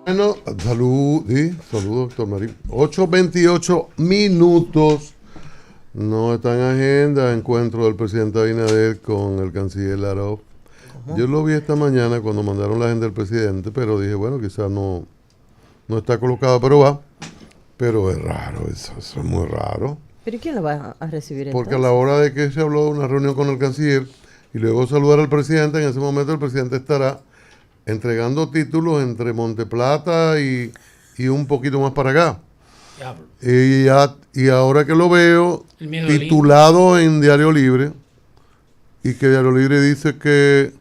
Bueno, salud, doctor Marín. 8:28 minutos. No está en agenda encuentro del presidente Abinader con el canciller Lavrov. Yo lo vi esta mañana cuando mandaron la agenda del presidente, pero dije, bueno, quizás no está colocado, pero va. Pero es raro, eso es muy raro. ¿Pero quién lo va a recibir Porque entonces? a la hora de que se habló de una reunión con el canciller y luego saludar al presidente, en ese momento el presidente estará entregando títulos entre Monteplata y un poquito más para acá. Y ahora que lo veo titulado en Diario Libre, y que Diario Libre dice que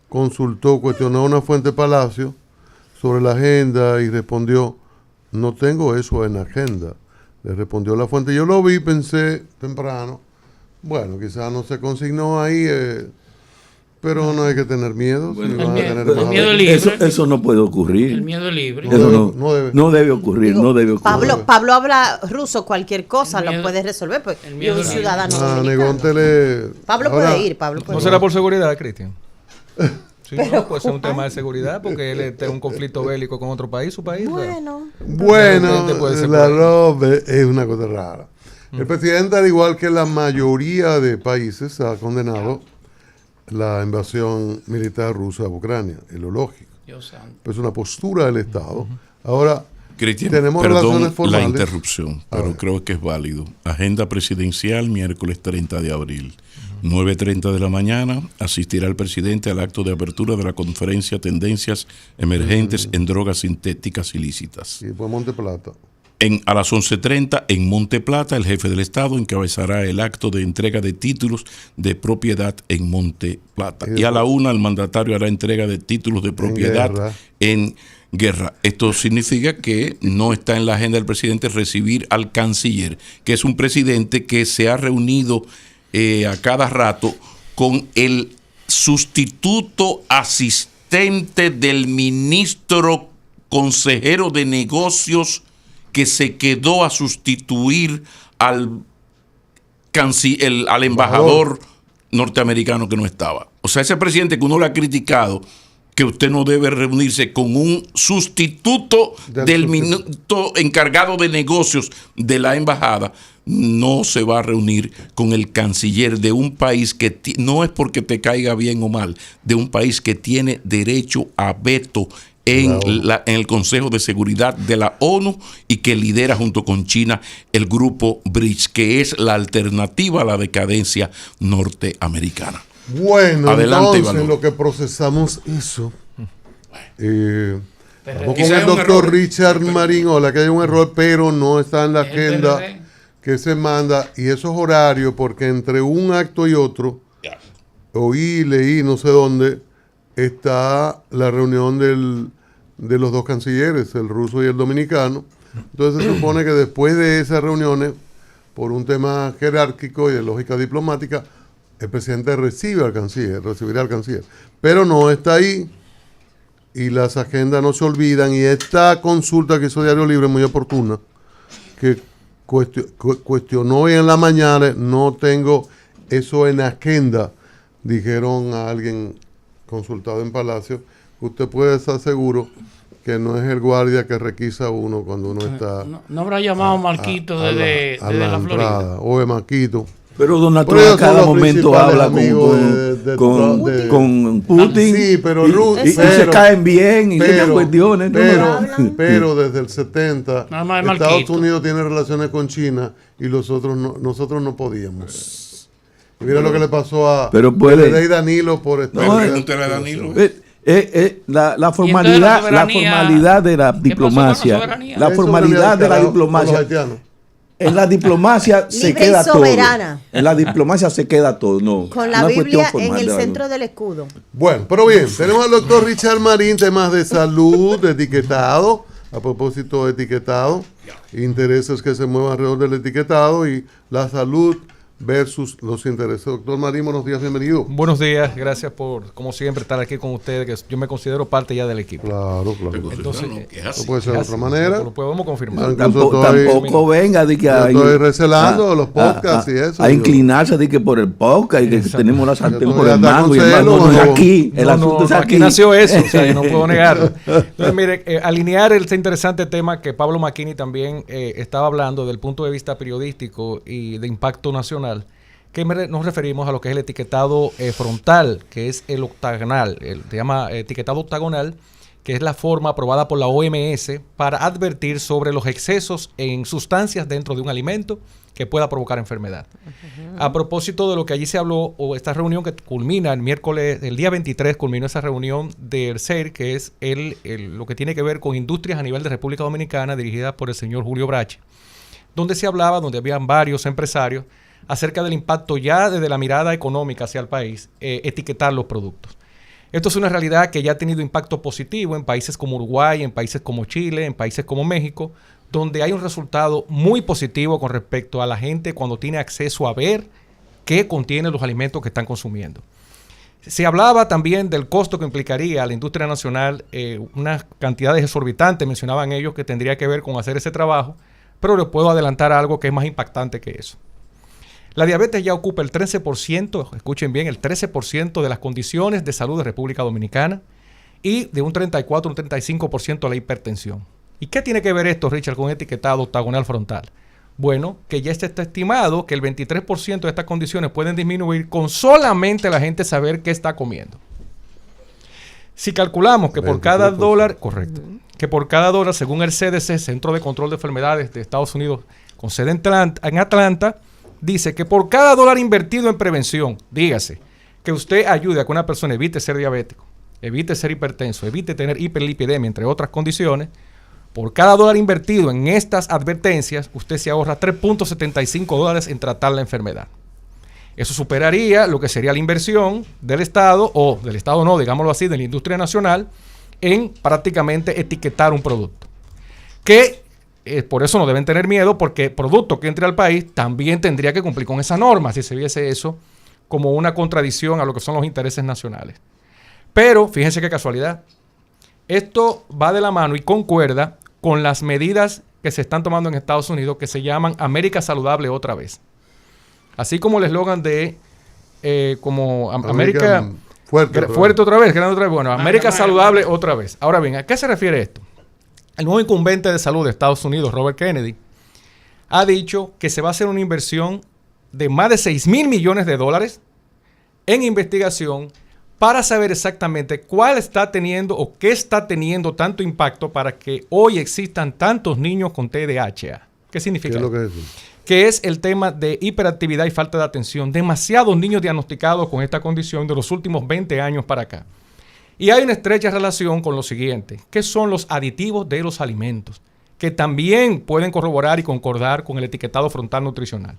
cuestionó a una fuente de Palacio sobre la agenda y respondió, no tengo eso en la agenda. Le respondió la fuente. Yo lo vi, pensé temprano, bueno, quizás no se consignó ahí, pero no hay que tener miedo. Bueno, el miedo libre. Eso no puede ocurrir. El miedo libre. Eso no debe ocurrir. Digo, no debe ocurrir. Pablo habla ruso, cualquier cosa lo puede resolver. Pues, yo soy ciudadano dominicano. Pablo puede ir. ¿No será por seguridad, Cristian? Sí, no, puede ser un tema de seguridad porque él está en un conflicto bélico con otro país, su país. Bueno, Lavrov es una cosa rara. El presidente, al igual que la mayoría de países, ha condenado la invasión militar rusa a Ucrania, es lo lógico. Es una postura del Estado. Ahora, Cristian, tenemos relaciones formales. La interrupción, pero creo que es válido. Agenda presidencial, miércoles 30 de abril. 9:30 de la mañana, asistirá el presidente al acto de apertura de la conferencia Tendencias Emergentes en Drogas Sintéticas Ilícitas. Y después Monteplata. A las 11:30 en Monteplata, el jefe del Estado encabezará el acto de entrega de títulos de propiedad en Monteplata. Y a la 1 el mandatario hará entrega de títulos de propiedad en Guerra. Esto significa que no está en la agenda del presidente recibir al canciller, que es un presidente que se ha reunido a cada rato con el sustituto asistente del ministro consejero de negocios que se quedó a sustituir al embajador norteamericano que no estaba. O sea, ese presidente que uno le ha criticado, que usted no debe reunirse con un sustituto del ministro encargado de negocios de la embajada, no se va a reunir con el canciller de un país que no es porque te caiga bien o mal, de un país que tiene derecho a veto en el Consejo de Seguridad de la ONU y que lidera junto con China el grupo BRICS, que es la alternativa a la decadencia norteamericana. Bueno, adelante, entonces en lo que procesamos eso, vamos con el doctor Richard Marín. Hola, que hay un error, pero no está en la agenda que se manda, y esos horarios, porque entre un acto y otro, leí, no sé dónde, está la reunión de los dos cancilleres, el ruso y el dominicano. Entonces se supone que después de esas reuniones, por un tema jerárquico y de lógica diplomática, el presidente recibirá al canciller, pero no está ahí y las agendas no se olvidan, y esta consulta que hizo Diario Libre muy oportuna, que cuestionó hoy en la mañana, no tengo eso en agenda, dijeron a alguien consultado en Palacio, usted puede estar seguro que no es el guardia que requisa a uno cuando uno está... No habrá llamado Marquito desde la Florida. O de Marquito. Pero Donald Trump a cada momento habla con Putin, sí, pero y se caen bien y cuestiones. Pero desde el 70 Estados Unidos tiene relaciones con China y nosotros no podíamos. Y mira lo que le pasó a Danilo por estar... Pregúntale a Danilo. La formalidad de la diplomacia. La formalidad de la diplomacia. En la diplomacia se queda todo. En la diplomacia se queda todo. No, con la Biblia en el centro del escudo. Bueno, pero bien, tenemos al doctor Richard Marín, temas de salud, de etiquetado. A propósito de etiquetado, intereses que se muevan alrededor del etiquetado y la salud versus los intereses. Doctor Marín, buenos días, bienvenido. Buenos días, gracias por, como siempre, estar aquí con ustedes, que yo me considero parte ya del equipo. Claro. Entonces, no puede ser de otra manera. Lo podemos confirmar. Tampoco venga de que estoy recelando los podcasts y eso. A inclinarse de que por el podcast y que tenemos la sartén por el mango y el mango no es aquí. El asunto es aquí. Aquí nació eso, o sea, yo no puedo negarlo. Entonces, mire, alinear este interesante tema que Pablo McKinney también estaba hablando del punto de vista periodístico y de impacto nacional, que nos referimos a lo que es el etiquetado frontal, que es el octagonal, se llama etiquetado octagonal, que es la forma aprobada por la OMS para advertir sobre los excesos en sustancias dentro de un alimento que pueda provocar enfermedad. A propósito de lo que allí se habló, o esta reunión que culmina el miércoles, el día 23, culminó esa reunión del CER, que es lo que tiene que ver con industrias a nivel de República Dominicana, dirigida por el señor Julio Brache, donde se hablaba, donde habían varios empresarios, acerca del impacto ya desde la mirada económica hacia el país, etiquetar los productos. Esto es una realidad que ya ha tenido impacto positivo en países como Uruguay, en países como Chile, en países como México, donde hay un resultado muy positivo con respecto a la gente cuando tiene acceso a ver qué contienen los alimentos que están consumiendo. Se hablaba también del costo que implicaría a la industria nacional, unas cantidades exorbitantes, mencionaban ellos, que tendría que ver con hacer ese trabajo, pero les puedo adelantar algo que es más impactante que eso. La diabetes ya ocupa el 13%, escuchen bien, el 13% de las condiciones de salud de República Dominicana y de un 34, un 35% la hipertensión. ¿Y qué tiene que ver esto, Richard, con etiquetado octagonal frontal? Bueno, que ya está estimado que el 23% de estas condiciones pueden disminuir con solamente la gente saber qué está comiendo. Si calculamos que por cada dólar, correcto, que por cada dólar, según el CDC, Centro de Control de Enfermedades de Estados Unidos, con sede en Atlanta, dice que por cada dólar invertido en prevención, dígase, que usted ayude a que una persona evite ser diabético, evite ser hipertenso, evite tener hiperlipidemia, entre otras condiciones, por cada dólar invertido en estas advertencias, usted se ahorra $3.75 en tratar la enfermedad. Eso superaría lo que sería la inversión del Estado, o del Estado no, digámoslo así, de la industria nacional, en prácticamente etiquetar un producto. Que por eso no deben tener miedo, porque el producto que entre al país también tendría que cumplir con esa norma, si se viese eso como una contradicción a lo que son los intereses nacionales. Pero, fíjense qué casualidad, esto va de la mano y concuerda con las medidas que se están tomando en Estados Unidos, que se llaman América Saludable otra vez. Así como el eslogan de como América fuerte otra vez, grande otra vez. Bueno, América Saludable otra vez. Ahora bien, ¿a qué se refiere esto? El nuevo incumbente de salud de Estados Unidos, Robert Kennedy, ha dicho que se va a hacer una inversión de más de $6,000 millones en investigación para saber exactamente cuál está teniendo o qué está teniendo tanto impacto para que hoy existan tantos niños con TDAH. ¿Qué significa? ¿Qué es lo que es? Que es el tema de hiperactividad y falta de atención. Demasiados niños diagnosticados con esta condición de los últimos 20 años para acá. Y hay una estrecha relación con lo siguiente, que son los aditivos de los alimentos, que también pueden corroborar y concordar con el etiquetado frontal nutricional.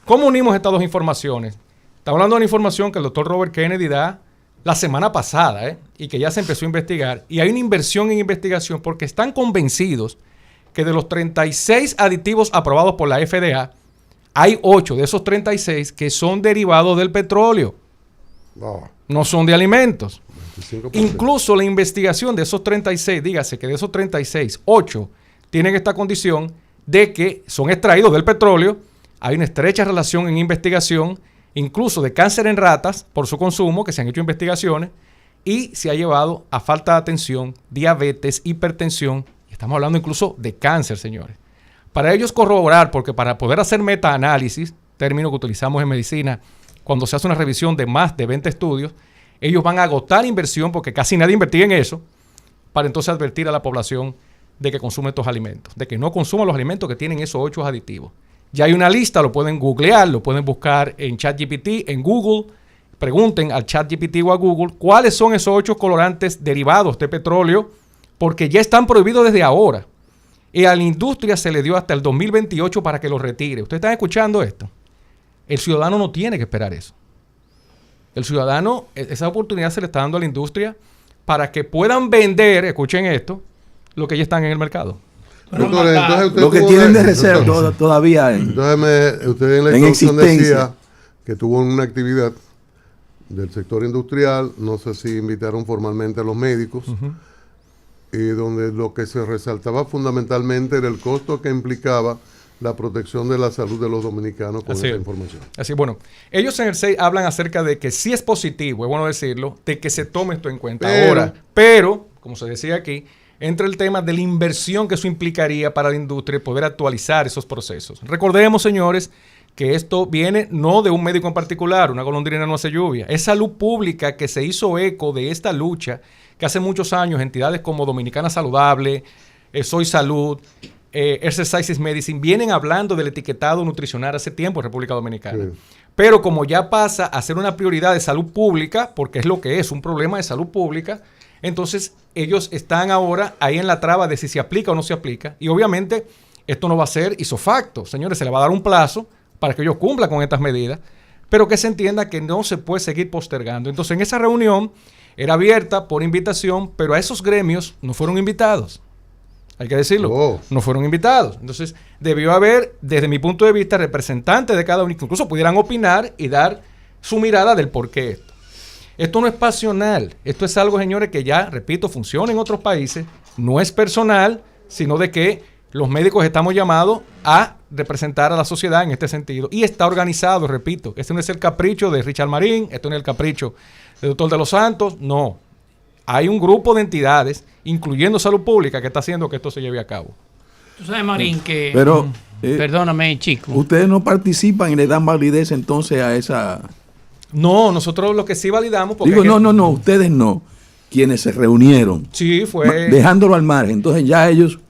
¿Cómo unimos estas dos informaciones? Estamos hablando de una información que el doctor Robert Kennedy da la semana pasada, y que ya se empezó a investigar. Y hay una inversión en investigación porque están convencidos que de los 36 aditivos aprobados por la FDA, hay 8 de esos 36 que son derivados del petróleo. No son de alimentos. 25%. Incluso la investigación de esos 36, dígase que de esos 36, 8 tienen esta condición de que son extraídos del petróleo. Hay una estrecha relación en investigación, incluso de cáncer en ratas por su consumo, que se han hecho investigaciones, y se ha llevado a falta de atención, diabetes, hipertensión. Estamos hablando incluso de cáncer, señores. Para ellos corroborar, porque para poder hacer metaanálisis, término que utilizamos en medicina, cuando se hace una revisión de más de 20 estudios, ellos van a agotar inversión, porque casi nadie invertía en eso, para entonces advertir a la población de que consume estos alimentos, de que no consuma los alimentos que tienen esos 8 aditivos. Ya hay una lista, lo pueden googlear, lo pueden buscar en ChatGPT, en Google. Pregunten al ChatGPT o a Google cuáles son esos 8 colorantes derivados de petróleo, porque ya están prohibidos desde ahora. Y a la industria se le dio hasta el 2028 para que los retire. ¿Ustedes están escuchando esto? El ciudadano no tiene que esperar eso. El ciudadano, esa oportunidad se le está dando a la industria para que puedan vender, escuchen esto, lo que ya están en el mercado. Doctor, entonces usted lo que tienen de reserva todavía entonces usted en la introducción decía que tuvo una actividad del sector industrial, no sé si invitaron formalmente a los médicos, donde lo que se resaltaba fundamentalmente era el costo que implicaba la protección de la salud de los dominicanos con esa información. Así, bueno, ellos en el 6 hablan acerca de que sí es positivo, es bueno decirlo, de que se tome esto en cuenta ahora. Pero, como se decía aquí, entra el tema de la inversión que eso implicaría para la industria y poder actualizar esos procesos. Recordemos, señores, que esto viene no de un médico en particular, una golondrina no hace lluvia, es salud pública que se hizo eco de esta lucha que hace muchos años entidades como Dominicana Saludable, Soy Salud, Exercises Medicine, vienen hablando del etiquetado nutricional hace tiempo en República Dominicana. Sí. Pero como ya pasa a ser una prioridad de salud pública, porque es lo que es, un problema de salud pública, entonces ellos están ahora ahí en la traba de si se aplica o no se aplica. Y obviamente esto no va a ser isofacto. Señores, se le va a dar un plazo para que ellos cumplan con estas medidas, pero que se entienda que no se puede seguir postergando. Entonces en esa reunión era abierta por invitación, pero a esos gremios no fueron invitados. Hay que decirlo, no fueron invitados. Entonces, debió haber, desde mi punto de vista, representantes de cada uno, que incluso pudieran opinar y dar su mirada del por qué esto. Esto no es pasional, esto es algo, señores, que ya, repito, funciona en otros países, no es personal, sino de que los médicos estamos llamados a representar a la sociedad en este sentido. Y está organizado, repito, este no es el capricho de Richard Marín, esto no es el capricho del doctor de los Santos, no. Hay un grupo de entidades, incluyendo Salud Pública, que está haciendo que esto se lleve a cabo. Tú sabes, Marín, que... Pero, perdóname, chico. ¿Ustedes no participan y le dan validez entonces a esa...? No, nosotros lo que sí validamos... Digo, no, ustedes no. Quienes se reunieron. Sí, fue... Dejándolo al margen. Entonces ya ellos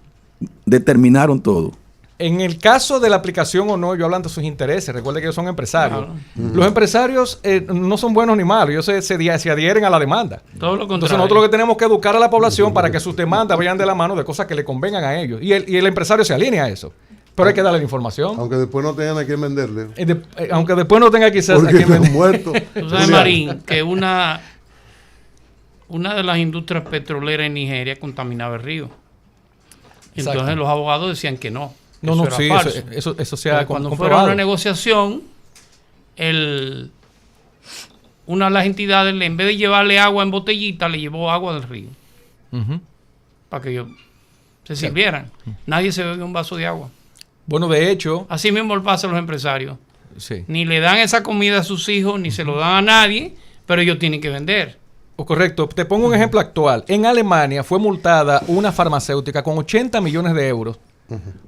determinaron todo. En el caso de la aplicación o no, yo hablando de sus intereses, recuerde que ellos son empresarios. Claro. Los empresarios no son buenos ni malos, ellos se adhieren a la demanda. Todo lo contrario. Entonces nosotros lo que tenemos que educar a la población para que sus demandas vayan de la mano de cosas que le convengan a ellos. Y el empresario se alinea a eso. Pero hay que darle la información. Aunque después no tengan a quién venderle. Aunque después no tenga quizás a quién venderle. Muerto. Tú sabes, Marín, que una de las industrias petroleras en Nigeria contaminaba el río. Entonces Exacto. los abogados decían que no. No, sí, eso se ha cuando comprobado. fuera una negociación, una de las entidades, en vez de llevarle agua en botellita, le llevó agua del río. Para que ellos se sirvieran. Nadie se bebe un vaso de agua. Bueno, de hecho... Así mismo lo pasa a los empresarios. Sí. Ni le dan esa comida a sus hijos, ni se lo dan a nadie, pero ellos tienen que vender. Correcto. Te pongo un ejemplo actual. En Alemania fue multada una farmacéutica con 80 millones de euros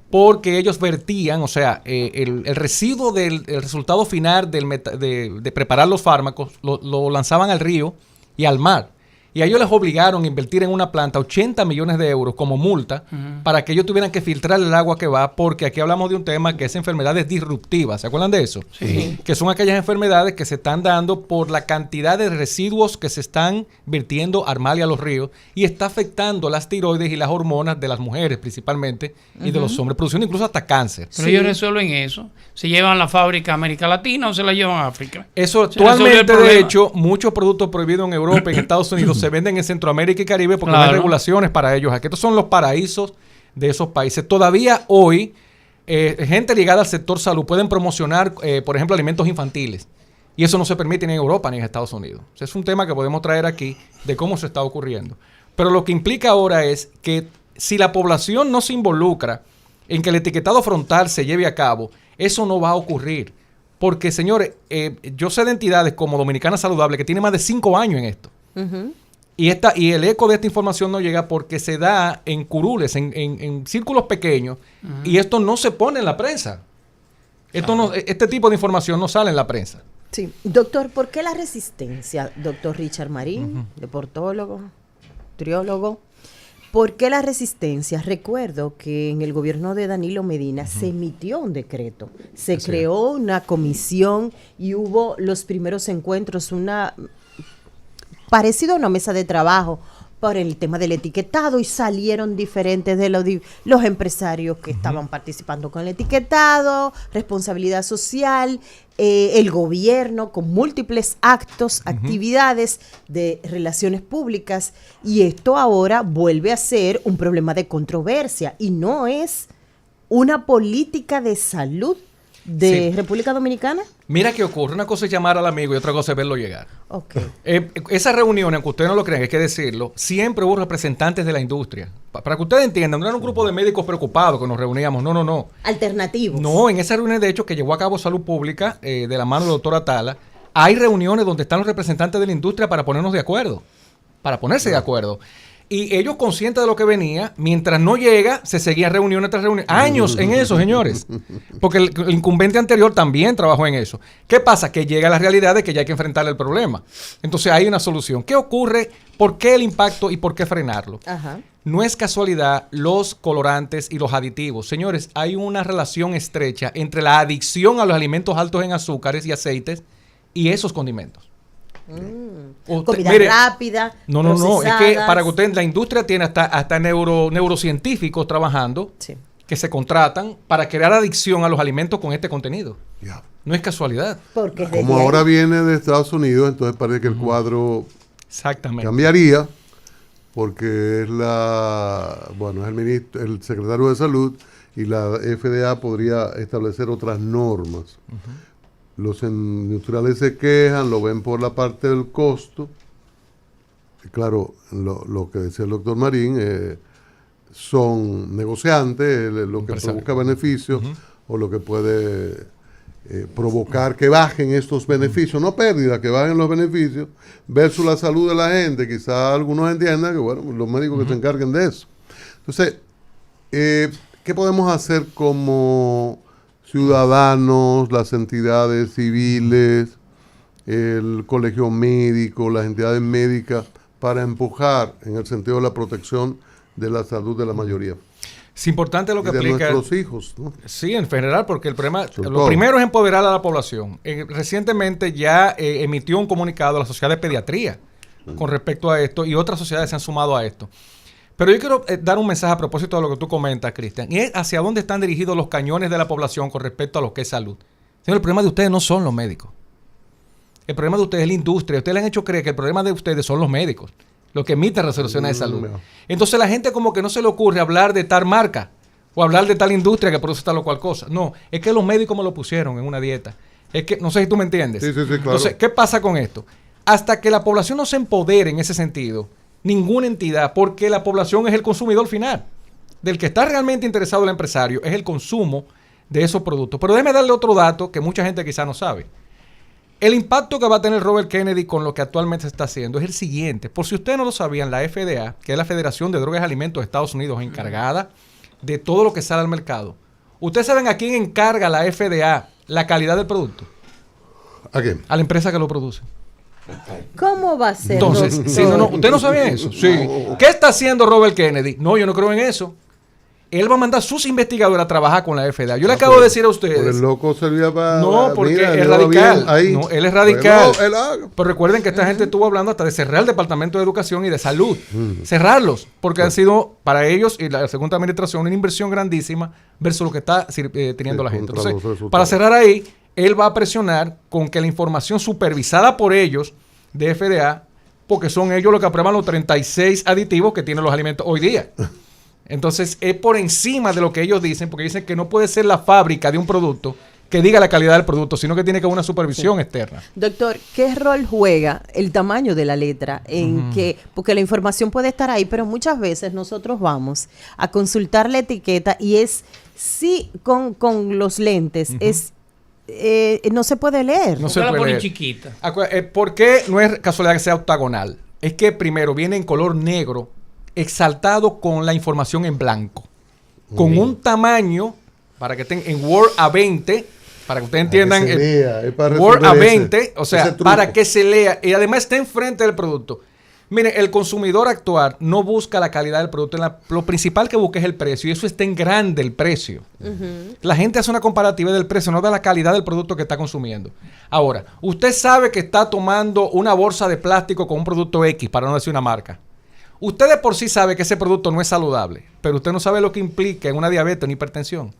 porque ellos vertían, o sea, el residuo del resultado final de preparar los fármacos lo lanzaban al río y al mar. Y a ellos les obligaron a invertir en una planta 80 millones de euros como multa para que ellos tuvieran que filtrar el agua que va, porque aquí hablamos de un tema que es enfermedades disruptivas. ¿Se acuerdan de eso? Sí. Que son aquellas enfermedades que se están dando por la cantidad de residuos que se están vertiendo al mar y a los ríos y está afectando las tiroides y las hormonas de las mujeres principalmente y de los hombres, produciendo incluso hasta cáncer. Pero ellos resuelven eso. ¿Se llevan la fábrica a América Latina o se la llevan a África? Eso actualmente, de hecho, muchos productos prohibidos en Europa y en Estados Unidos se venden en Centroamérica y Caribe porque no hay regulaciones para ellos. Aquí estos son los paraísos de esos países. Todavía hoy, gente ligada al sector salud pueden promocionar, por ejemplo, alimentos infantiles. Y eso no se permite ni en Europa ni en Estados Unidos. O sea, es un tema que podemos traer aquí de cómo se está ocurriendo. Pero lo que implica ahora es que si la población no se involucra en que el etiquetado frontal se lleve a cabo, eso no va a ocurrir. Porque, señores, yo sé de entidades como Dominicana Saludable que tiene más de 5 años en esto. Y el eco de esta información no llega porque se da en curules, en círculos pequeños, y esto no se pone en la prensa. Este tipo de información no sale en la prensa. Sí. Doctor, ¿por qué la resistencia, doctor Richard Marín, deportólogo, nutriólogo? ¿Por qué la resistencia? Recuerdo que en el gobierno de Danilo Medina se emitió un decreto, se creó una comisión y hubo los primeros encuentros, parecido a una mesa de trabajo por el tema del etiquetado y salieron diferentes de los empresarios que estaban participando con el etiquetado, responsabilidad social, el gobierno con múltiples actos, actividades de relaciones públicas, y esto ahora vuelve a ser un problema de controversia y no es una política de salud de República Dominicana. Mira qué ocurre, una cosa es llamar al amigo y otra cosa es verlo llegar. Okay. Esas reuniones, aunque ustedes no lo crean, hay que decirlo, siempre hubo representantes de la industria. Para que ustedes entiendan, no era un grupo de médicos preocupados que nos reuníamos, no. Alternativos. No, en esa reunión de hecho que llevó a cabo Salud Pública, de la mano del doctor Atala, hay reuniones donde están los representantes de la industria para ponernos de acuerdo, para ponerse de acuerdo. Y ellos conscientes de lo que venía, mientras no llega, se seguía reunión tras reunión. Años en eso, señores. Porque el incumbente anterior también trabajó en eso. ¿Qué pasa? Que llega la realidad de que ya hay que enfrentar el problema. Entonces hay una solución. ¿Qué ocurre? ¿Por qué el impacto y por qué frenarlo? Ajá. No es casualidad los colorantes y los aditivos. Señores, hay una relación estrecha entre la adicción a los alimentos altos en azúcares y aceites y esos condimentos. Comida rápida. No. Es que para que usted, la industria tiene hasta neurocientíficos trabajando que se contratan para crear adicción a los alimentos con este contenido. No es casualidad. Porque como ahora viene de Estados Unidos, entonces parece que el cuadro cambiaría, porque es el secretario de Salud y la FDA podría establecer otras normas. Los industriales se quejan, lo ven por la parte del costo. Y claro, lo que decía el doctor Marín, son negociantes, lo que provoca beneficios o lo que puede provocar que bajen estos beneficios, no pérdida, que bajen los beneficios, versus la salud de la gente. Quizá algunos entiendan que, bueno, los médicos que se encarguen de eso. Entonces, ¿qué podemos hacer como ciudadanos, las entidades civiles, el colegio médico, las entidades médicas, para empujar en el sentido de la protección de la salud de la mayoría? Es importante lo que de aplica nuestros hijos, ¿no? Sí, en general, porque el problema, lo primero es empoderar a la población. Recientemente ya emitió un comunicado a la Sociedad de Pediatría con respecto a esto, y otras sociedades se han sumado a esto. Pero yo quiero dar un mensaje a propósito de lo que tú comentas, Cristian, y es hacia dónde están dirigidos los cañones de la población con respecto a lo que es salud. Señor, el problema de ustedes no son los médicos. El problema de ustedes es la industria. Ustedes le han hecho creer que el problema de ustedes son los médicos, los que emiten resoluciones de salud. Entonces la gente como que no se le ocurre hablar de tal marca o hablar de tal industria que produce tal o cual cosa. No, es que los médicos me lo pusieron en una dieta. Es que, no sé si tú me entiendes. Sí, claro. Entonces, ¿qué pasa con esto? Hasta que la población no se empodere en ese sentido, ninguna entidad, porque la población es el consumidor final. Del que está realmente interesado el empresario es el consumo de esos productos. Pero déjeme darle otro dato que mucha gente quizá no sabe. El impacto que va a tener Robert Kennedy con lo que actualmente se está haciendo es el siguiente. Por si ustedes no lo sabían, la FDA, que es la Federación de Drogas y Alimentos de Estados Unidos, encargada de todo lo que sale al mercado. ¿Ustedes saben a quién encarga la FDA la calidad del producto? ¿A quién? A la empresa que lo produce. ¿Cómo va a ser? Entonces, ¿usted no sabía eso? Sí. ¿Qué está haciendo Robert Kennedy? No, yo no creo en eso. Él va a mandar sus investigadores a trabajar con la FDA. Yo le acabo de decir a ustedes. Pero el loco servía para... No, porque es radical. No, él es radical. Pero recuerden que esta gente estuvo hablando hasta de cerrar el Departamento de Educación y de Salud. Cerrarlos. Porque han sido, para ellos y la segunda administración, una inversión grandísima versus lo que está teniendo la gente. Entonces, para cerrar ahí, él va a presionar con que la información supervisada por ellos de FDA, porque son ellos los que aprueban los 36 aditivos que tienen los alimentos hoy día. Entonces, es por encima de lo que ellos dicen, porque dicen que no puede ser la fábrica de un producto que diga la calidad del producto, sino que tiene que haber una supervisión externa. Doctor, ¿qué rol juega el tamaño de la letra en que, porque la información puede estar ahí, pero muchas veces nosotros vamos a consultar la etiqueta y es, sí, con los lentes, es no se puede leer. No se puede leer. Chiquita. ¿Por qué no es casualidad que sea octagonal? Es que primero viene en color negro, exaltado con la información en blanco, con un tamaño, para que estén en Word A20, para que ustedes entiendan, Word A20, o sea, para que se lea, y además está enfrente del producto. Miren, el consumidor actual no busca la calidad del producto, lo principal que busca es el precio, y eso está en grande el precio. La gente hace una comparativa del precio, no de la calidad del producto que está consumiendo. Ahora, usted sabe que está tomando una bolsa de plástico con un producto X, para no decir una marca. Usted de por sí sabe que ese producto no es saludable, pero usted no sabe lo que implica en una diabetes o una hipertensión.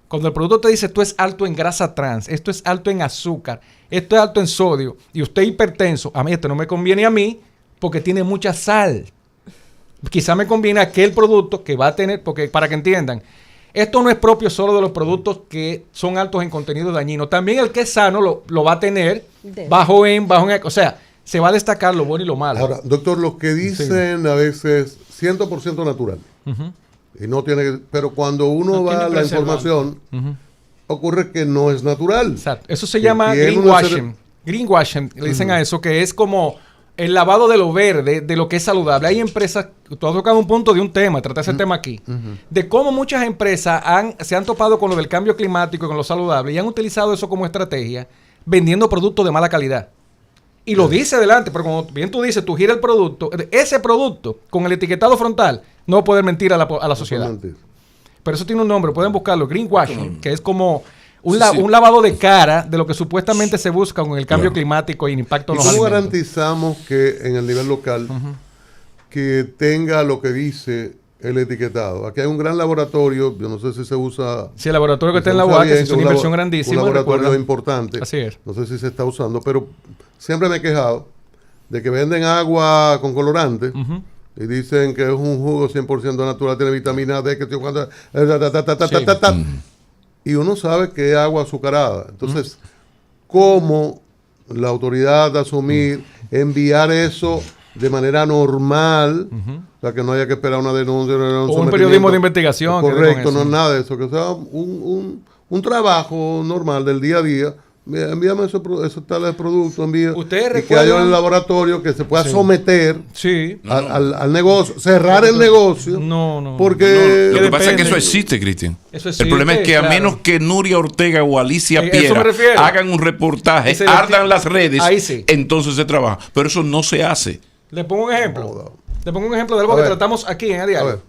Cuando el producto te dice esto es alto en grasa trans, esto es alto en azúcar, esto es alto en sodio, y usted es hipertenso, a mí esto no me conviene a mí porque tiene mucha sal. Quizá me conviene aquel producto que va a tener, porque para que entiendan, esto no es propio solo de los productos que son altos en contenido dañino. También el que es sano lo va a tener bajo en, o sea, se va a destacar lo bueno y lo malo. Ahora, doctor, lo que dicen a veces 100% natural. Y no tiene que, pero cuando uno va a la información, ocurre que no es natural. Exacto. Eso se llama greenwashing. Greenwashing, le dicen a eso, que es como el lavado de lo verde, de lo que es saludable. Hay empresas, tú has tocado un punto de un tema, traté ese tema aquí, de cómo muchas empresas se han topado con lo del cambio climático y con lo saludable y han utilizado eso como estrategia vendiendo productos de mala calidad. Y lo dice adelante, pero como bien tú dices, tú giras el producto, ese producto con el etiquetado frontal no va a poder mentir a la sociedad. Pero eso tiene un nombre, pueden buscarlo, greenwashing, que es como un lavado de cara de lo que supuestamente se busca con el cambio climático y el impacto en los alimentos. ¿Cómo garantizamos que en el nivel local que tenga lo que dice el etiquetado? Aquí hay un gran laboratorio, yo no sé si se usa... Sí, el laboratorio que está en la UAC, que es una inversión grandísima. Un laboratorio importante. Así es. No sé si se está usando, pero siempre me he quejado de que venden agua con colorante y dicen que es un jugo 100% natural, tiene vitamina D, que estoy jugando... Y uno sabe que es agua azucarada. Entonces, ¿cómo la autoridad asumir, enviar eso de manera normal, o sea, que no haya que esperar una denuncia o un periodismo de investigación? Correcto, no es nada de eso, que sea un trabajo normal del día a día. Envíame esos tales productos, y que haya un laboratorio que se pueda someter al negocio, cerrar el negocio. Porque lo que pasa es que eso existe, Cristian. El problema es que a menos que Nuria Ortega o Alicia Piera hagan un reportaje, ardan las redes, entonces se trabaja. Pero eso no se hace. Le pongo un ejemplo. Le pongo un ejemplo de algo que tratamos aquí en A Diario.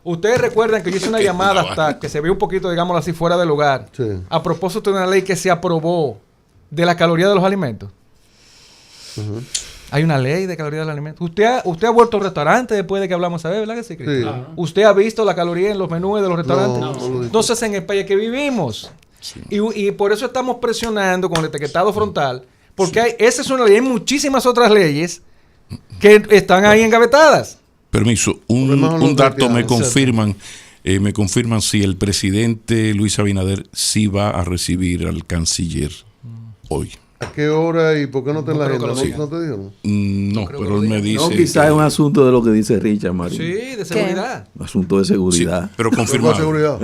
Ustedes recuerdan que yo hice una llamada hasta que se ve un poquito, digámoslo así, fuera de lugar, a propósito de una ley que se aprobó de la caloría de los alimentos. Hay una ley de calorías de los alimentos. Usted ha vuelto a un restaurante después de que hablamos a ver, ¿verdad que sí, Cristian? Claro. ¿Usted ha visto la caloría en los menús de los restaurantes? No. Entonces, en el país que vivimos. Sí. Y por eso estamos presionando con el etiquetado frontal, porque esa es una ley, hay muchísimas otras leyes que están ahí engavetadas. Permiso, un dato me confirman si el presidente Luis Abinader sí va a recibir al canciller hoy. ¿A qué hora y por qué no te en la agenda? ¿No te dijeron? No, pero él me dice... No, quizás es un asunto de lo que dice Richard Marín. Sí, de seguridad. Un asunto de seguridad. Sí, pero confirmado. seguridad.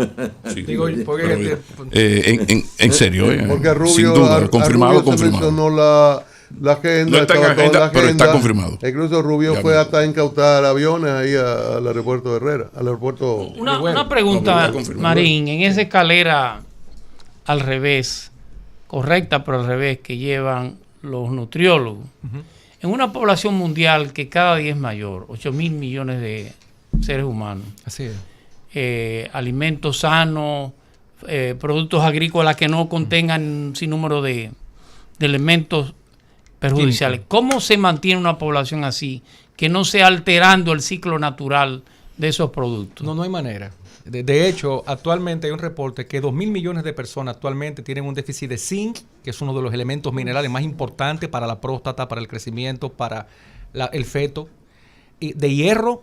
Sí, digo, porque en serio, porque a Rubio, sin duda, confirmado. Se mencionó la agenda. No está en agenda, pero está confirmado. Incluso Rubio fue hasta incautar aviones ahí al aeropuerto de Herrera, al aeropuerto... Una pregunta, Marín, en esa escalera al revés, correcta, pero al revés, que llevan los nutriólogos. En una población mundial que cada día es mayor, 8.000 millones de seres humanos. Así es. Alimentos sanos, productos agrícolas que no contengan sin número de elementos perjudiciales. ¿Cómo se mantiene una población así, que no sea alterando el ciclo natural de esos productos? No hay manera. De hecho, actualmente hay un reporte que 2.000 millones de personas actualmente tienen un déficit de zinc, que es uno de los elementos minerales más importantes para la próstata, para el crecimiento, para el feto, y de hierro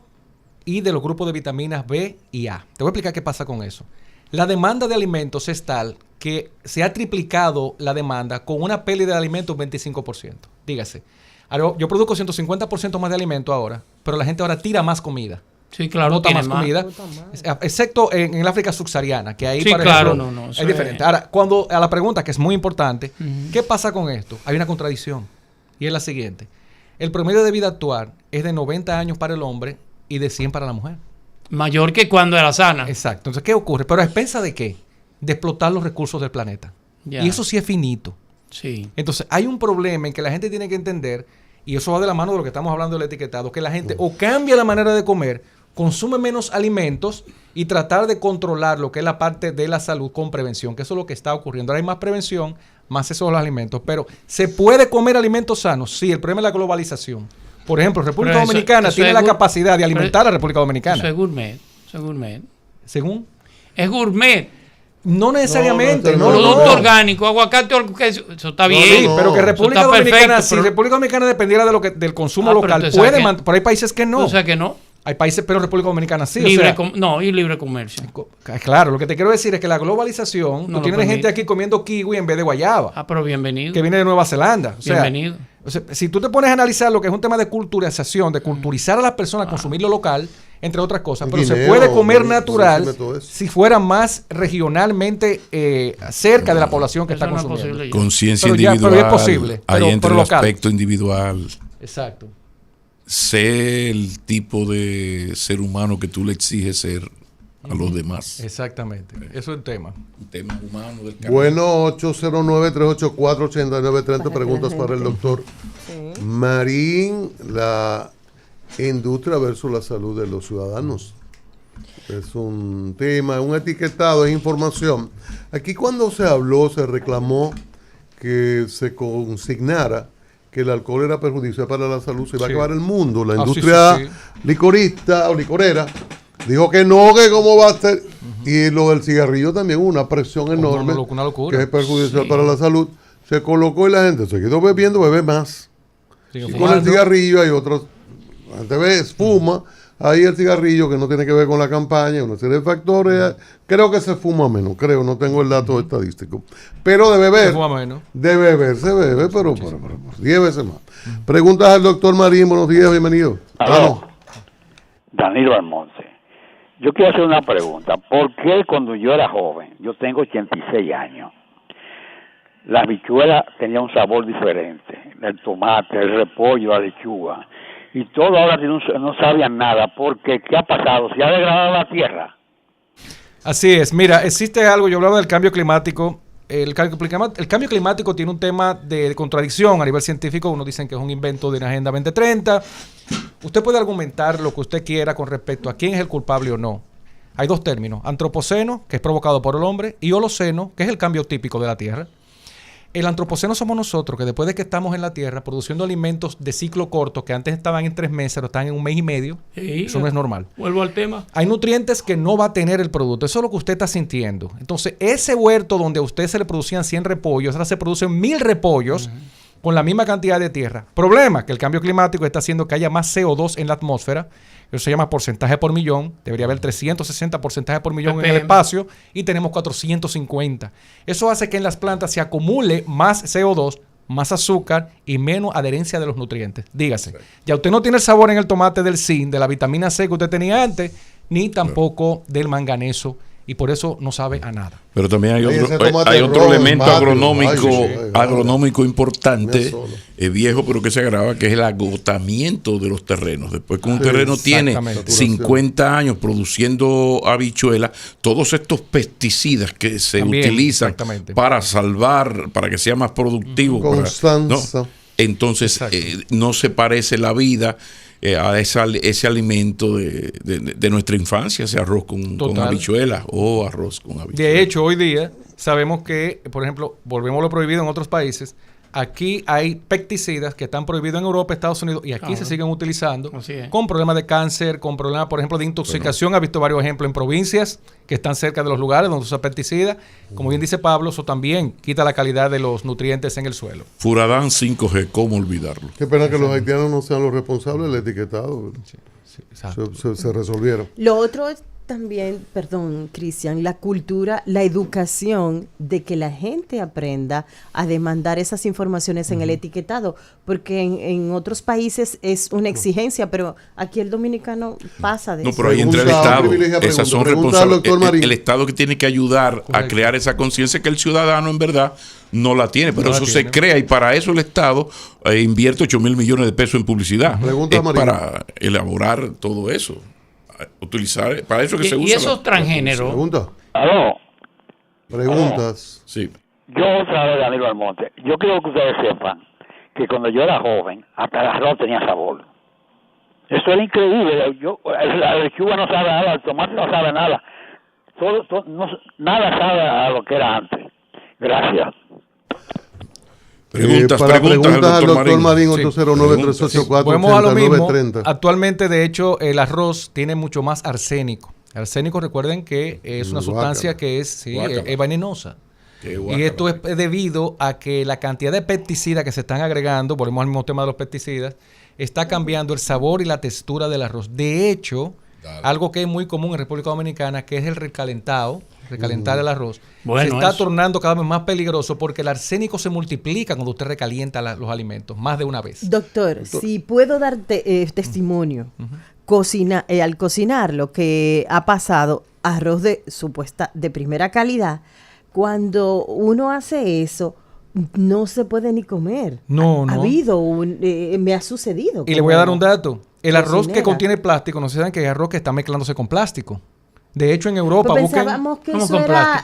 y de los grupos de vitaminas B y A. Te voy a explicar qué pasa con eso. La demanda de alimentos es tal que se ha triplicado la demanda con una pérdida de alimentos 25%. Dígase, yo produzco 150% más de alimento ahora, pero la gente ahora tira más comida. Sí, claro, nota más comida, excepto en el África subsahariana, que ahí, sí, por claro, ejemplo, es diferente. Ahora, a la pregunta que es muy importante, ¿qué pasa con esto? Hay una contradicción, y es la siguiente. El promedio de vida actual es de 90 años para el hombre y de 100 para la mujer. Mayor que cuando era sana. Exacto. Entonces, ¿qué ocurre? ¿Pero a expensa de qué? De explotar los recursos del planeta. Ya. Y eso sí es finito. Sí. Entonces, hay un problema en que la gente tiene que entender, y eso va de la mano de lo que estamos hablando del etiquetado, que la gente o cambia la manera de comer, consume menos alimentos y tratar de controlar lo que es la parte de la salud con prevención, que eso es lo que está ocurriendo. Ahora hay más prevención, más eso de los alimentos, pero ¿se puede comer alimentos sanos? Sí, el problema es la globalización. Por ejemplo, República Dominicana tiene la capacidad de alimentar a la República Dominicana. Eso es gourmet. ¿Según? Es gourmet. No necesariamente. Producto orgánico, aguacate, eso está bien. Sí, pero que República Dominicana, si República Dominicana dependiera del consumo local, puede mantener, pero hay países que no. O sea que no. Hay países, pero República Dominicana sí. Y libre comercio. Claro, lo que te quiero decir es que la globalización, tú tienes gente aquí comiendo kiwi en vez de guayaba. Pero bienvenido. Que viene de Nueva Zelanda. Bienvenido. O sea, si tú te pones a analizar lo que es un tema de culturización, de culturizar a las personas a consumir lo local, entre otras cosas, pero se puede comer natural si fuera más regionalmente cerca de la población que está consumiendo. Conciencia individual. Pero es posible. Ahí entra el aspecto individual. Exacto. Sé el tipo de ser humano que tú le exiges ser a los demás. Exactamente. Eso es un tema. Un tema humano del camino. Bueno, 809-384-8930. Preguntas para el doctor Marín. La industria versus la salud de los ciudadanos. Es un tema, un etiquetado, es información. Aquí cuando se habló, se reclamó que se consignara que el alcohol era perjudicial para la salud, se iba a acabar el mundo. La industria licorista o licorera dijo que no, que cómo va a ser. Y lo del cigarrillo también, una presión enorme, una locura. Que es perjudicial para la salud. Se colocó y la gente se quedó bebiendo, bebe más. Y con el cigarrillo hay otros, la gente fuma, ahí el cigarrillo que no tiene que ver con la campaña, una serie de factores. Creo que se fuma menos, no tengo el dato estadístico. Pero de beber, se bebe, pero 10 veces más. Preguntas al doctor Marín, buenos días, bienvenido. Danilo Almonte. Yo quiero hacer una pregunta. ¿Por qué cuando yo era joven, yo tengo 86 años, la habichuela tenía un sabor diferente? El tomate, el repollo, la lechuga. Y todo ahora no sabían nada. Porque ¿qué ha pasado? ¿Se ha degradado la tierra? Así es. Mira, existe algo, yo hablaba del cambio climático. El cambio climático tiene un tema de contradicción a nivel científico. Unos dicen que es un invento de la Agenda 2030. Usted puede argumentar lo que usted quiera con respecto a quién es el culpable o no. Hay dos términos: antropoceno, que es provocado por el hombre, y holoceno, que es el cambio típico de la Tierra. El antropoceno somos nosotros, que después de que estamos en la Tierra produciendo alimentos de ciclo corto, que antes estaban en 3 meses, ahora están en 1 mes y medio, eso no es normal. Vuelvo al tema. Hay nutrientes que no va a tener el producto, eso es lo que usted está sintiendo. Entonces, ese huerto donde a usted se le producían 100 repollos, ahora se producen 1000 repollos con la misma cantidad de tierra. Problema, que el cambio climático está haciendo que haya más CO2 en la atmósfera. Eso se llama porcentaje por millón. Debería haber 360 porcentaje por millón en el espacio y tenemos 450. Eso hace que en las plantas se acumule más CO2, más azúcar y menos adherencia de los nutrientes. Dígase, ya usted no tiene el sabor en el tomate del zinc, de la vitamina C que usted tenía antes, ni tampoco del manganeso, y por eso no sabe a nada. Pero también hay otro elemento agronómico importante, viejo, pero que se agrava, que es el agotamiento de los terrenos. Después que un terreno tiene 50 años produciendo habichuelas, todos estos pesticidas que se utilizan para salvar, para que sea más productivo. Entonces, no se parece la vida a ese alimento de nuestra infancia, ese arroz con habichuelas o arroz con habichuelas. De hecho, hoy día sabemos que, por ejemplo, volvemos a lo prohibido en otros países. Aquí hay pesticidas que están prohibidos en Europa, Estados Unidos, y aquí se siguen utilizando con problemas de cáncer, con problemas, por ejemplo, de intoxicación. Ha visto varios ejemplos en provincias que están cerca de los lugares donde se usa pesticidas. Como bien dice Pablo, eso también quita la calidad de los nutrientes en el suelo. Furadán 5G, ¿cómo olvidarlo? Qué pena que los haitianos no sean los responsables del etiquetado. Se resolvieron. Lo otro es también, perdón, Cristian, la cultura, la educación de que la gente aprenda a demandar esas informaciones en el etiquetado, porque en otros países es una exigencia, pero aquí el dominicano pasa de eso. No, pero ahí entra el Estado. Esas son responsables. El Estado que tiene que ayudar a crear esa conciencia que el ciudadano en verdad no la tiene, pero eso se crea y para eso el Estado invierte 8,000 millones de pesos en publicidad. Para elaborar todo eso. Utilizar, para eso que se usa. ¿Y esos transgéneros? Preguntas. Sí. Yo otra vez, Danilo Almonte, yo quiero que ustedes sepan que cuando yo era joven, hasta el arroz tenía sabor. Eso era increíble. La lechuga no sabe nada, el tomate no sabe nada. Nada sabe a lo que era antes. Gracias. Preguntas al doctor Marín, 809-384-8930. Vamos a lo mismo. Actualmente, de hecho, el arroz tiene mucho más arsénico. El arsénico, recuerden que es una sustancia que es venenosa. Y esto es debido a que la cantidad de pesticidas que se están agregando, volvemos al mismo tema de los pesticidas, está cambiando el sabor y la textura del arroz. De hecho, algo que es muy común en República Dominicana, que es el recalentar el arroz, se está tornando cada vez más peligroso porque el arsénico se multiplica cuando usted recalienta los alimentos más de una vez. Doctor, si puedo dar testimonio, al cocinar lo que ha pasado, arroz de primera calidad, cuando uno hace eso, no se puede ni comer. No. Me ha sucedido. Y le voy a dar un dato. El arroz que contiene plástico, no se saben que hay arroz que está mezclándose con plástico. De hecho, en Europa pensábamos que eso era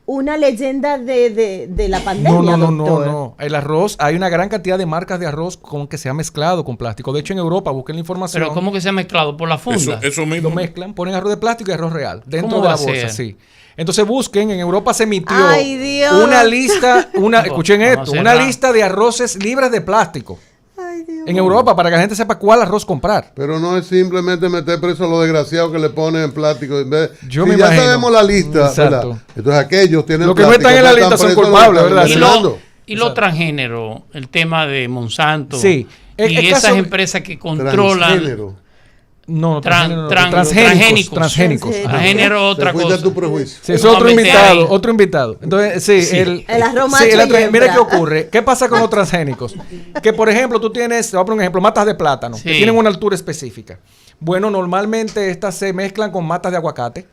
una leyenda de la pandemia. No. El arroz, hay una gran cantidad de marcas de arroz con que se ha mezclado con plástico. De hecho, en Europa, busquen la información. ¿Pero cómo que se ha mezclado? ¿Por la funda? Eso mismo. Lo mezclan, ponen arroz de plástico y arroz real dentro de la bolsa, sí. Entonces busquen, en Europa se emitió una lista, escuchen esto, una lista de arroces libres de plástico. En Europa, para que la gente sepa cuál arroz comprar. Pero no es simplemente meter preso a los desgraciados que le ponen en plástico. Yo si me ya imagino. Sabemos la lista, entonces aquellos tienen lo que no están en la lista son culpables, ¿verdad? Y los transgéneros, el tema de Monsanto. Sí. Y esas empresas que controlan. Transgénicos. Transgénero, otra cosa. Sí, es otro invitado. Entonces, el arroz macho mira qué ocurre. ¿Qué pasa con los transgénicos? Que, por ejemplo, tú tienes, voy a poner un ejemplo, matas de plátano, que tienen una altura específica. Bueno, normalmente estas se mezclan con matas de aguacate.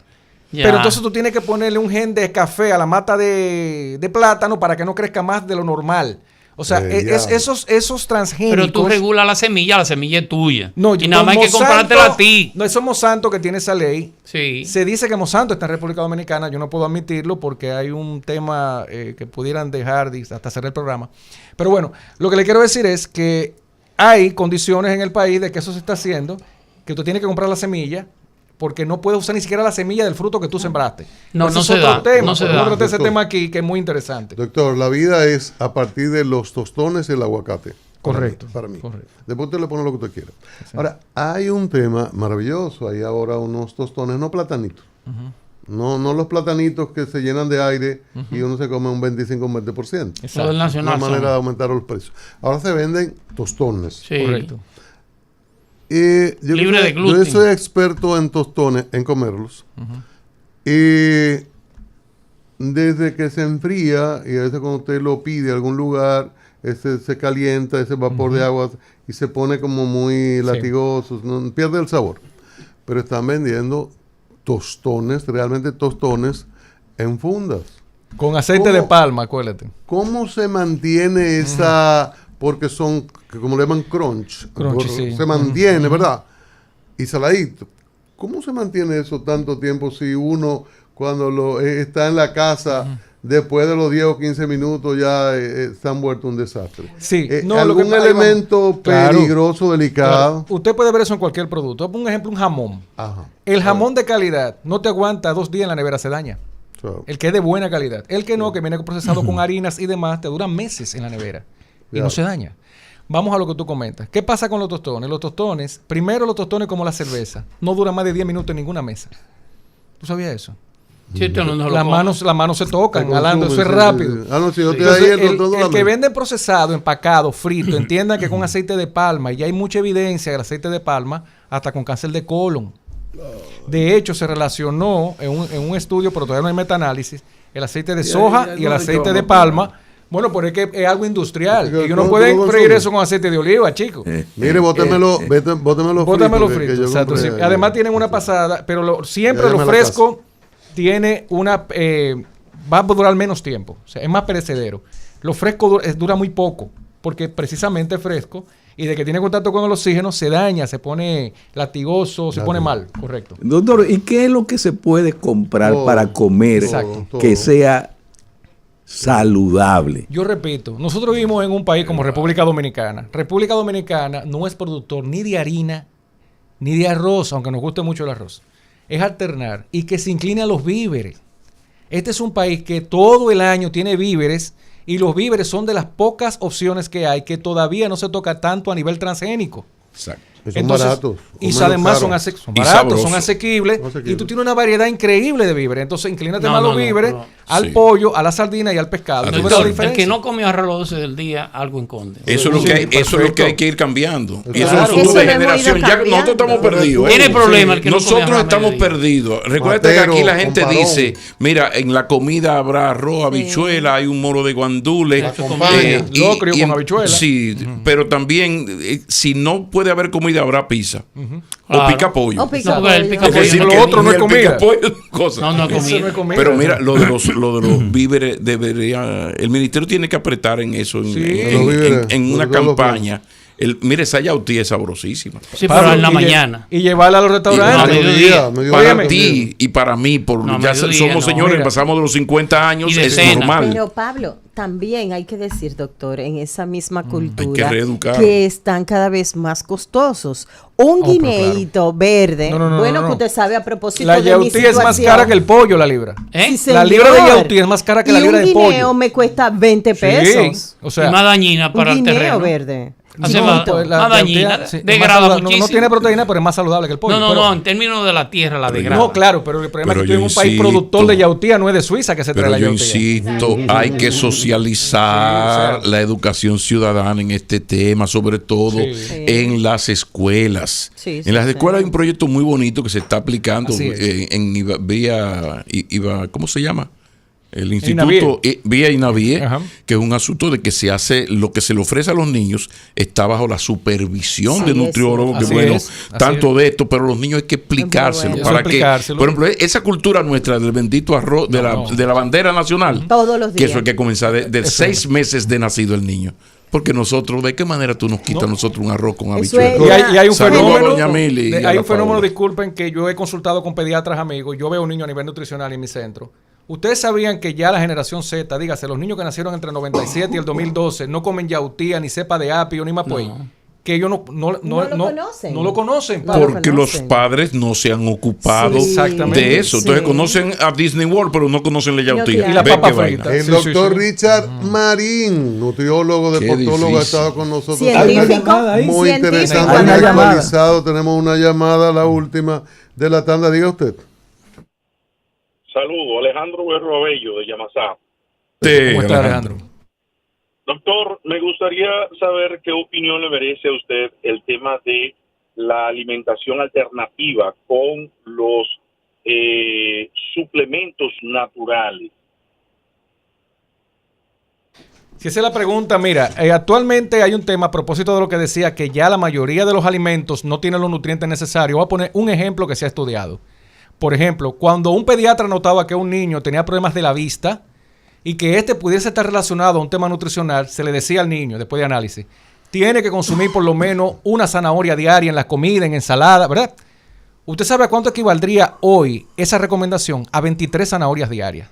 Pero entonces tú tienes que ponerle un gen de café a la mata de plátano para que no crezca más de lo normal. O sea, esos transgénicos... Pero tú regulas la semilla es tuya. No, y nada más hay que comprártela a ti. No, eso es Monsanto que tiene esa ley. Sí. Se dice que Monsanto está en República Dominicana. Yo no puedo admitirlo porque hay un tema que pudieran dejar hasta cerrar el programa. Pero bueno, lo que le quiero decir es que hay condiciones en el país de que eso se está haciendo, que tú tienes que comprar la semilla, porque no puedes usar ni siquiera la semilla del fruto que tú sembraste. No se da. No se da. Ese tema aquí que es muy interesante. Doctor, la vida es a partir de los tostones y el aguacate. Correcto. Para mí. Correcto. Después usted le pone lo que usted quiera. Sí. Ahora, hay un tema maravilloso. Hay ahora unos tostones, no platanitos. No los platanitos que se llenan de aire y uno se come un 25 o un 20%. Eso es nacional. Una manera de aumentar los precios. Ahora se venden tostones. Sí. Correcto. Libre de gluten. Yo soy experto en tostones, en comerlos. Y desde que se enfría, y a veces cuando usted lo pide a algún lugar, se calienta ese vapor de agua y se pone como muy latigoso, no, pierde el sabor. Pero están vendiendo tostones, realmente tostones, en fundas. Con aceite de palma, acuérdate. ¿Cómo se mantiene esa...? Porque son, como le llaman crunch sí. Se mantiene, ¿verdad? Y saladito. ¿Cómo se mantiene eso tanto tiempo si uno, cuando está en la casa, después de los 10 o 15 minutos ya se han vuelto un desastre? Sí. ¿Algún elemento peligroso, delicado? Claro. Usted puede ver eso en cualquier producto. Un ejemplo, un jamón. Ajá. El jamón de calidad no te aguanta 2 días en la nevera, se daña. El que es de buena calidad. El que no, que viene procesado con harinas y demás, te dura meses en la nevera. Y no se daña. Vamos a lo que tú comentas. ¿Qué pasa con los tostones? Los tostones, como la cerveza, no duran más de 10 minutos en ninguna mesa. ¿Tú sabías eso? Sí, las manos se tocan, hablando, eso es rápido. El que vende procesado, empacado, frito, entiendan que con aceite de palma, y ya hay mucha evidencia del aceite de palma, hasta con cáncer de colon. De hecho, se relacionó en un estudio, pero todavía no hay metaanálisis, el aceite de soja y el aceite de palma. Bueno, pero es que es algo industrial. Y no pueden freír eso con aceite de oliva, chicos. Mire, bótemelo frito. Exacto, sí. Además tienen una pasada, pero siempre lo fresco tiene una... va a durar menos tiempo. O sea, es más perecedero. Lo fresco dura muy poco, porque precisamente es fresco. Y de que tiene contacto con el oxígeno, se daña, se pone latigoso, se pone mal. Correcto. Doctor, ¿y qué es lo que se puede comprar para comer que sea saludable? Yo repito, nosotros vivimos en un país como República Dominicana. República Dominicana no es productor ni de harina ni de arroz, aunque nos guste mucho el arroz. Es alternar y que se incline a los víveres. Este es un país que todo el año tiene víveres y los víveres son de las pocas opciones que hay que todavía no se toca tanto a nivel transgénico. Exacto. Son baratos. Y además son baratos, son asequibles, y tú tienes una variedad increíble de víveres. Entonces, inclínate más a los víveres, al pollo, a la sardina y al pescado. El que no comió arroz a las 12 del día, algo esconde. Eso es lo que hay que ir cambiando. Y eso es un asunto de generación. Ya nosotros estamos perdidos. Tiene problema el que nosotros estamos perdidos. Recuerda que aquí la gente dice, mira, en la comida habrá arroz, habichuela, hay un moro de guandules. Locrio con habichuela. Sí, pero también, si no puede haber comida, habrá pizza. O pica pollo. Lo otro no es comida. No es comida. Pero mira, lo de los víveres debería, el ministerio tiene que apretar en eso, en una campaña. Mire, esa yautía es sabrosísima. Sí, pero en la mañana. Y llevarla a los restaurantes. Para ti y para mí, ya somos señores, pasamos de los 50 años, es normal. Pero Pablo, también hay que decir, doctor, en esa misma cultura, hay que están cada vez más costosos. Un guineíto verde, que usted sabe a propósito la de mi yautía situación. Es más cara que el pollo, la libra. Sí, la libra de yautía es más cara que la libra de pollo. Un guineo me cuesta 20 pesos. Sí, o sea, y más dañina para el terreno. Un guineo verde. Más dañina, degrada muchísimo. No tiene proteína, pero es más saludable que el pollo. No, en términos de la tierra la degrada. No, claro, pero el problema es que tú en un país productor de yautía, no es de Suiza que se trae la yautía. Pero yo insisto, hay que socializar la educación ciudadana en este tema, sobre todo en las escuelas. En las escuelas hay un proyecto muy bonito que se está aplicando ¿cómo se llama? El instituto vía INAVIE, que es un asunto de que se hace lo que se le ofrece a los niños, está bajo la supervisión de nutriólogos, tanto de esto, pero los niños hay que explicárselo para que, por ejemplo, esa cultura nuestra del bendito arroz de la bandera nacional, todos los días, que eso hay que comenzar de 6 meses de nacido el niño. Porque nosotros, ¿de qué manera tú nos quitas nosotros un arroz con habichuelas? Y hay un fenómeno, disculpen, que yo he consultado con pediatras amigos, yo veo niños a nivel nutricional en mi centro. ¿Ustedes sabían que ya la generación Z, dígase, los niños que nacieron entre el 97 y el 2012, no comen yautía, ni cepa de apio, ni mapuey? Que ellos no lo conocen. Porque los padres no se han ocupado de eso. Entonces conocen a Disney World, pero no conocen la yautía. Y la papa frita. El doctor Richard Marín, nutriólogo, deportólogo, ha estado con nosotros. Muy interesante, muy actualizado. Tenemos una llamada, la última de la tanda. Diga usted. Saludos, Alejandro Berrobello de Yamasá. ¿Cómo está, Alejandro? Doctor, me gustaría saber qué opinión le merece a usted el tema de la alimentación alternativa con los suplementos naturales. Si esa es la pregunta, mira, actualmente hay un tema a propósito de lo que decía, que ya la mayoría de los alimentos no tienen los nutrientes necesarios. Voy a poner un ejemplo que se ha estudiado. Por ejemplo, cuando un pediatra notaba que un niño tenía problemas de la vista y que pudiese estar relacionado a un tema nutricional, se le decía al niño, después de análisis, tiene que consumir por lo menos una zanahoria diaria en la comida, en ensalada, ¿verdad? ¿Usted sabe a cuánto equivaldría hoy esa recomendación? A 23 zanahorias diarias.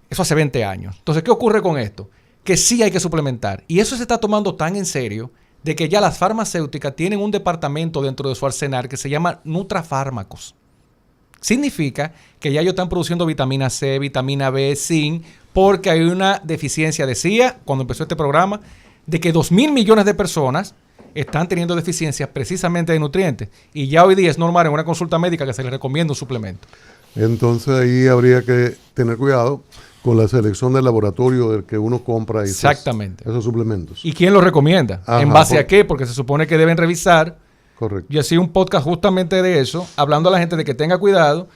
Eso hace 20 años. Entonces, ¿qué ocurre con esto? Que sí hay que suplementar. Y eso se está tomando tan en serio de que ya las farmacéuticas tienen un departamento dentro de su arsenal que se llama nutrafármacos. Significa que ya ellos están produciendo vitamina C, vitamina B, zinc, porque hay una deficiencia, decía, cuando empezó este programa, de que 2.000 millones de personas están teniendo deficiencias precisamente de nutrientes. Y ya hoy día es normal en una consulta médica que se les recomienda un suplemento. Entonces ahí habría que tener cuidado con la selección del laboratorio del que uno compra esos suplementos. ¿Y quién los recomienda? ¿En base a qué? Porque se supone que deben revisar. Correcto. Y así un podcast justamente de eso, hablando a la gente de que tenga cuidado,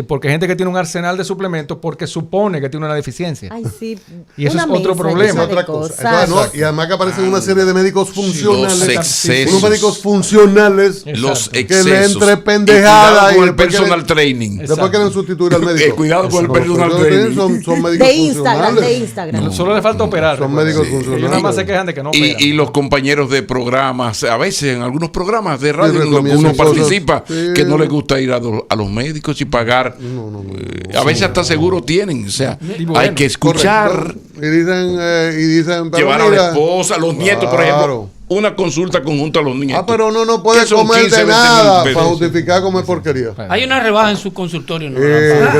porque hay gente que tiene un arsenal de suplementos porque supone que tiene una deficiencia. Ay, sí. Y eso es otro problema. Es otra cosa. Y además que aparecen una serie de médicos funcionales. Los excesos. Unos médicos funcionales. Los excesos. Que le entre pendejada. Y el personal training. Después quieren sustituir al médico. Cuidado con el personal training. Son médicos de Instagram. No. Solo le falta operar. Son médicos funcionales. Ellos nada más se quejan de que no operan. Y los compañeros de programas, a veces en algunos programas de radio uno participa que no les gusta ir a los médicos y pagar. A veces hasta seguro tienen, o sea, hay que escuchar. Y dicen llevar a la esposa, los nietos, por ejemplo. una consulta conjunta a los niños. Pero no puede comer de nada para justificar comer porquería. Hay una rebaja en su consultorio. Gracias.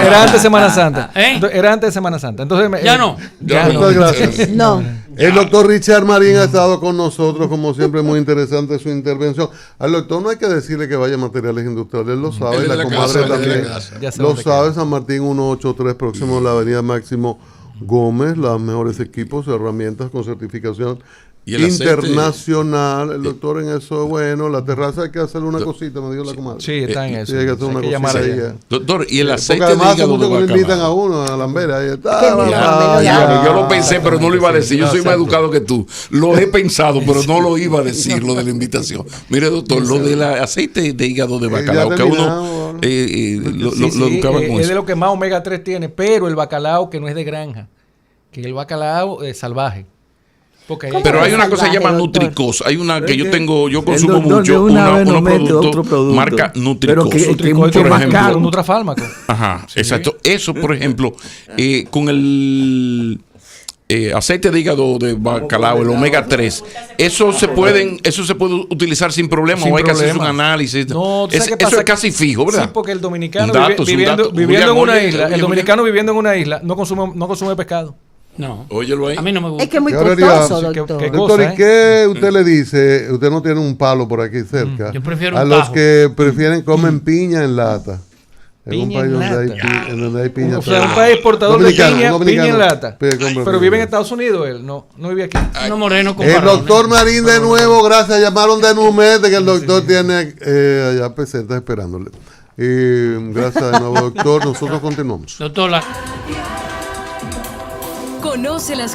Era antes de Semana Santa. Era antes de Semana Santa. Entonces, ya no. Muchas gracias. No. El doctor Richard Marín ha estado con nosotros, como siempre, muy interesante su intervención. Al doctor no hay que decirle que vaya a materiales industriales, él lo sabe, la comadre también lo sabe. San Martín 183, próximo a la avenida Máximo Gómez, los mejores equipos, herramientas con certificación internacional. El doctor en eso es bueno. La terraza hay que hacerle una cosita, me dijo la comadre. Sí, está en eso. Sí, hay que hacer una cosita ahí. Doctor, y el aceite de hígado de bacalao. Le invitan a uno a Lambera. Ahí está. Yo lo pensé, pero no lo iba a decir. Yo soy más educado que tú. Lo he pensado, pero no lo iba a decir, lo de la invitación. Mire, doctor, lo del aceite de hígado de bacalao, que uno lo educaba con eso. Es de lo que más omega 3 tiene, pero el bacalao que no es de granja, que el bacalao salvaje. Pero hay una cosa que se llama Nutricos. Hay una que yo consumo mucho, unos productos marca Nutricos. Pero que es mucho más caro, un nutrafármaco. Ajá, sí. Exacto. Eso, por ejemplo, con el aceite de hígado de bacalao, el omega 3, eso se puede utilizar sin problema, o hay que hacer un análisis. No, eso es casi fijo, ¿verdad? Sí, porque el dominicano viviendo en una isla, no consume pescado. No. Óyelo ahí. A mí no me gusta. Es que es muy costoso, doctor. Doctor, ¿y qué usted le dice? Usted no tiene un palo por aquí cerca. Yo prefiero a un los tajo. que comen piña en lata. En un Piña país en donde hay piña. O sea, un país exportador de piña en lata. Pero vive en Estados Unidos él, no vive aquí. No moreno con el doctor Marín de nuevo, gracias. Llamaron de Numete, que el doctor tiene allá pesetas esperándole. Gracias de nuevo, doctor. Nosotros continuamos. Doctor, Conoce las